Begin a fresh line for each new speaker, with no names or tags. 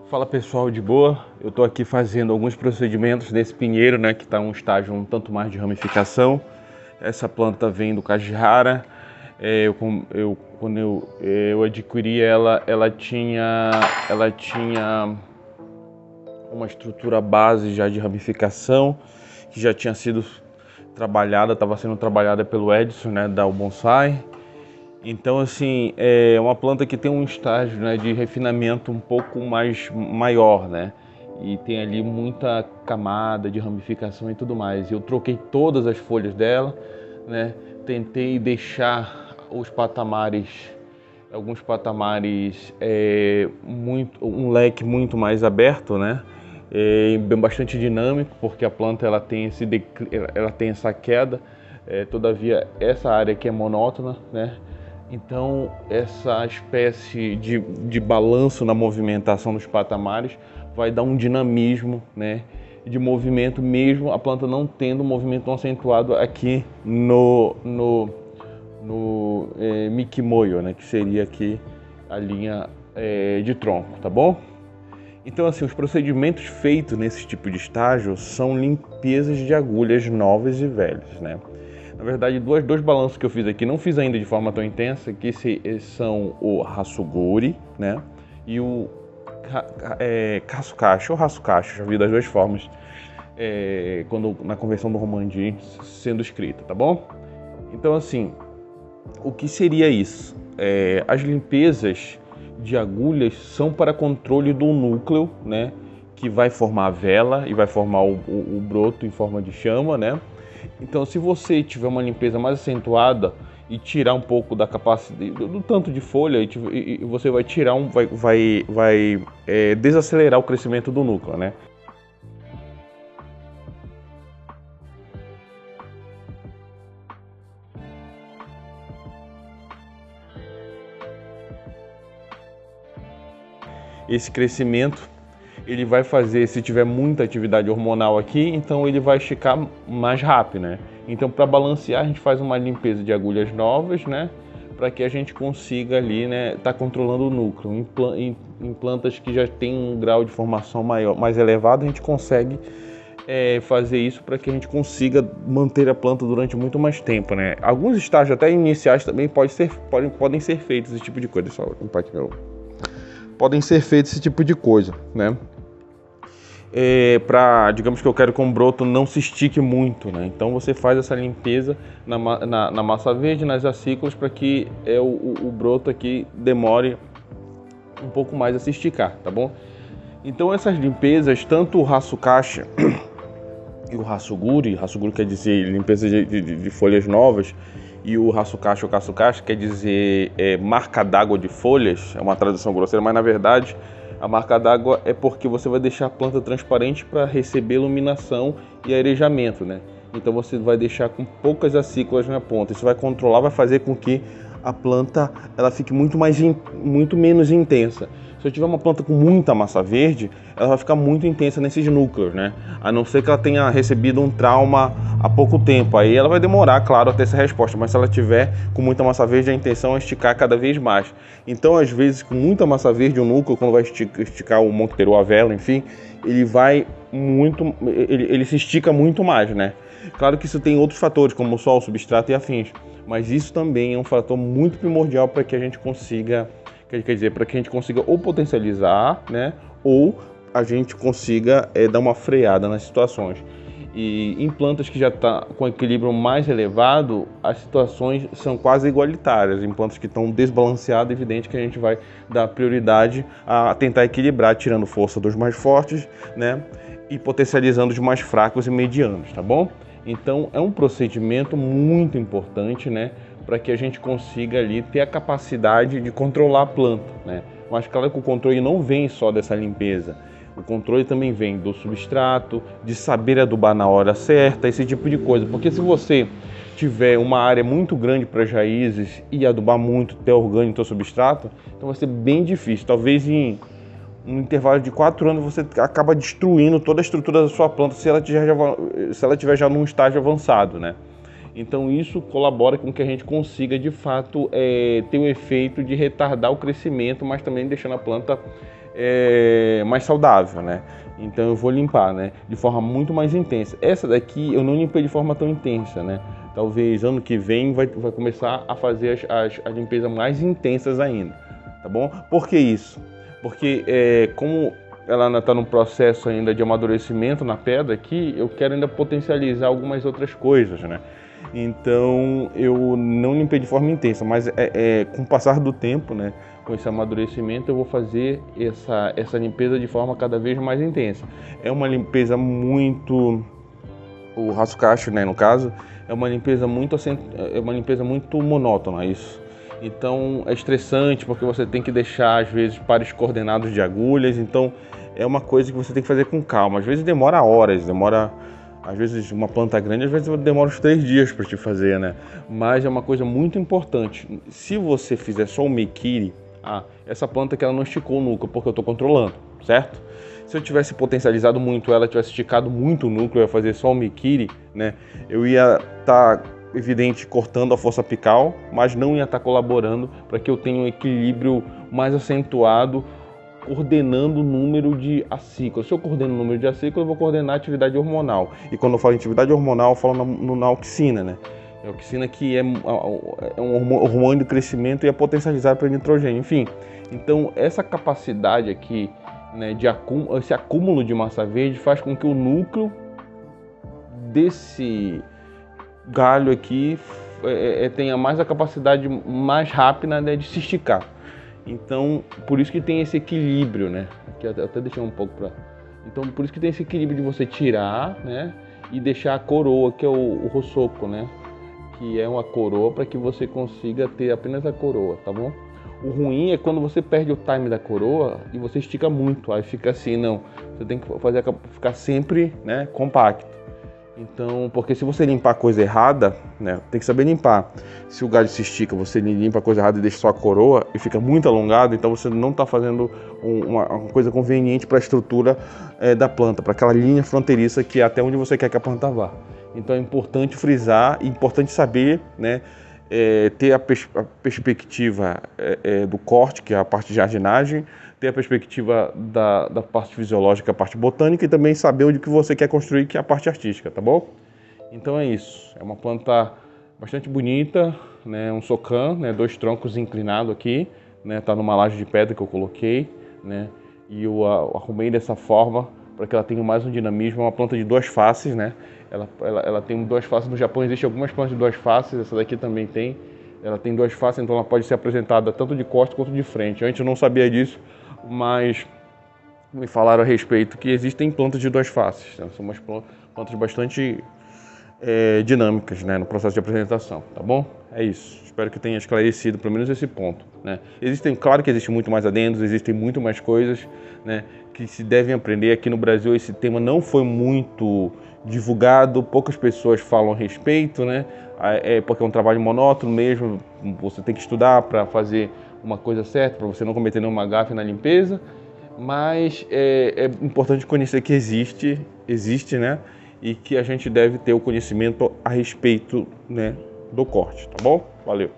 Fala pessoal, de boa? Eu estou aqui fazendo alguns procedimentos nesse pinheiro, né, que está em um estágio um tanto mais de ramificação. Essa planta vem do Cajihara. Quando eu adquiri ela, ela tinha uma estrutura base já de ramificação que já tinha sido trabalhada, estava sendo trabalhada pelo Edson, né, da Bonsai. Então, assim, é uma planta que tem um estágio, né, de refinamento um pouco mais maior, né? E tem ali muita camada de ramificação e tudo mais. Eu troquei todas as folhas dela, né? Tentei deixar alguns patamares, um leque muito mais aberto, né? Bastante dinâmico, porque a planta ela tem ela tem essa queda. Todavia, essa área aqui é monótona, né? Então, essa espécie de balanço na movimentação dos patamares vai dar um dinamismo, né, de movimento, mesmo a planta não tendo um movimento tão acentuado aqui no Mikimoyo, né, que seria aqui a linha de tronco, tá bom? Então, assim, os procedimentos feitos nesse tipo de estágio são limpezas de agulhas novas e velhas, né? Na verdade, dois balanços que eu fiz aqui, não fiz ainda de forma tão intensa, que são o Hasuguri, né? E o Kasukashi, ou Hasukashi, já vi das duas formas, na conversão do Romanji sendo escrita, tá bom? Então, assim, o que seria isso? As limpezas de agulhas são para controle do núcleo, né? Que vai formar a vela e vai formar o broto em forma de chama, né? Então, se você tiver uma limpeza mais acentuada e tirar um pouco da capacidade do tanto de folha, e você vai tirar vai desacelerar o crescimento do núcleo, né? Esse crescimento ele vai fazer, se tiver muita atividade hormonal aqui, então ele vai esticar mais rápido, né? Então, para balancear, a gente faz uma limpeza de agulhas novas, né? Para que a gente consiga ali, né, tá controlando o núcleo. Em plantas que já tem um grau de formação mais elevado, a gente consegue fazer isso para que a gente consiga manter a planta durante muito mais tempo, né? Alguns estágios até iniciais também podem ser feitos esse tipo de coisa. Deixa eu limpar aqui meu... Podem ser feitos esse tipo de coisa, né? Digamos que eu quero que um broto não se estique muito, né? Então você faz essa limpeza na massa verde, nas acículas, para que o broto aqui demore um pouco mais a se esticar, tá bom? Então essas limpezas, tanto o Hasukashi e o Hasuguri quer dizer limpeza de folhas novas, e o Hasukashi ou Kasukashi quer dizer marca d'água de folhas, é uma tradução grosseira, mas na verdade a marca d'água é porque você vai deixar a planta transparente para receber iluminação e arejamento, né? Então você vai deixar com poucas acículas na ponta. Isso vai controlar, vai fazer com que a planta ela fique muito menos intensa. Se eu tiver uma planta com muita massa verde, ela vai ficar muito intensa nesses núcleos, né? A não ser que ela tenha recebido um trauma há pouco tempo. Aí ela vai demorar, claro, a ter essa resposta. Mas se ela tiver com muita massa verde, a intenção é esticar cada vez mais. Então, às vezes, com muita massa verde, o núcleo, quando vai esticar o monteiro, a vela, enfim, ele se estica muito mais, né? Claro que isso tem outros fatores, como o sol, o substrato e afins. Mas isso também é um fator muito primordial para que a gente consiga... Quer dizer, para que a gente consiga ou potencializar, né, ou a gente consiga dar uma freada nas situações. E em plantas que já estão com equilíbrio mais elevado, as situações são quase igualitárias. Em plantas que estão desbalanceadas, é evidente que a gente vai dar prioridade a tentar equilibrar, tirando força dos mais fortes, né, e potencializando os mais fracos e medianos, tá bom? Então é um procedimento muito importante, né, para que a gente consiga ali ter a capacidade de controlar a planta, né? Mas claro que o controle não vem só dessa limpeza. O controle também vem do substrato, de saber adubar na hora certa, esse tipo de coisa. Porque se você tiver uma área muito grande para as raízes e adubar muito, ter orgânico no seu substrato, então vai ser bem difícil. Talvez em um intervalo de 4 anos você acaba destruindo toda a estrutura da sua planta se ela tiver já num estágio avançado, né? Então isso colabora com que a gente consiga de fato ter o efeito de retardar o crescimento, mas também deixando a planta mais saudável, né? Então eu vou limpar, né, de forma muito mais intensa. Essa daqui eu não limpei de forma tão intensa, né? Talvez ano que vem vai começar a fazer as limpezas mais intensas ainda, tá bom? Por que isso? Porque como ela ainda está no processo ainda de amadurecimento na pedra aqui, eu quero ainda potencializar algumas outras coisas, né? Então eu não limpei de forma intensa, mas com o passar do tempo, né, com esse amadurecimento, eu vou fazer essa limpeza de forma cada vez mais intensa. É uma limpeza muito, o rascacho, né, no caso, é uma limpeza muito monótona, isso. Então é estressante porque você tem que deixar às vezes pares coordenados de agulhas, então é uma coisa que você tem que fazer com calma. Às vezes demora horas, às vezes uma planta grande, às vezes demora uns 3 dias para te fazer, né? Mas é uma coisa muito importante. Se você fizer só o Mekiri, essa planta que ela não esticou o núcleo, porque eu estou controlando, certo? Se eu tivesse potencializado muito ela, tivesse esticado muito o núcleo, eu ia fazer só o Mekiri, né? Eu ia estar, evidente, cortando a força apical, mas não ia estar colaborando para que eu tenha um equilíbrio mais acentuado, coordenando o número de acículos. Se eu coordeno o número de acículos, eu vou coordenar a atividade hormonal. E quando eu falo em atividade hormonal, eu falo na auxina, né? A auxina que é um hormônio de crescimento e é potencializado para nitrogênio, enfim. Então, essa capacidade aqui, né, esse acúmulo de massa verde faz com que o núcleo desse galho aqui tenha mais a capacidade mais rápida, né, de se esticar. Então, por isso que tem esse equilíbrio, né? Aqui eu até deixei um pouco para. Então, por isso que tem esse equilíbrio de você tirar, né? E deixar a coroa, que é o rossoco, né? Que é uma coroa para que você consiga ter apenas a coroa, tá bom? O ruim é quando você perde o time da coroa e você estica muito, aí fica assim, não. Você tem que fazer ficar sempre, né, compacto. Então, porque se você limpar a coisa errada, né, tem que saber limpar. Se o galho se estica, você limpa a coisa errada e deixa só a coroa e fica muito alongado, então você não está fazendo uma coisa conveniente para a estrutura da planta, para aquela linha fronteiriça que é até onde você quer que a planta vá. Então é importante frisar, é importante saber, né, ter a perspectiva do corte, que é a parte de jardinagem, ter a perspectiva da parte fisiológica, a parte botânica, e também saber onde que você quer construir, que é a parte artística, tá bom? Então é isso, é uma planta bastante bonita, né, um socan, né, 2 troncos inclinados aqui, né, tá numa laje de pedra que eu coloquei, né, e eu arrumei dessa forma para que ela tenha mais um dinamismo. É uma planta de 2 faces, né, ela tem 2 faces. No Japão existem algumas plantas de 2 faces, essa daqui também tem. Ela tem 2 faces, então ela pode ser apresentada tanto de costas quanto de frente. Antes eu não sabia disso, mas me falaram a respeito que existem plantas de 2 faces, né? São umas plantas bastante dinâmicas, né, no processo de apresentação, tá bom? É isso. Espero que tenha esclarecido pelo menos esse ponto, né? Claro que existe muito mais adendos, existem muito mais coisas, né, que se devem aprender. Aqui no Brasil esse tema não foi muito divulgado, poucas pessoas falam a respeito, né? Porque é um trabalho monótono mesmo, você tem que estudar para fazer uma coisa certa, para você não cometer nenhuma gafe na limpeza, mas é importante conhecer que existe, né? E que a gente deve ter o conhecimento a respeito, né, do corte, tá bom? Valeu!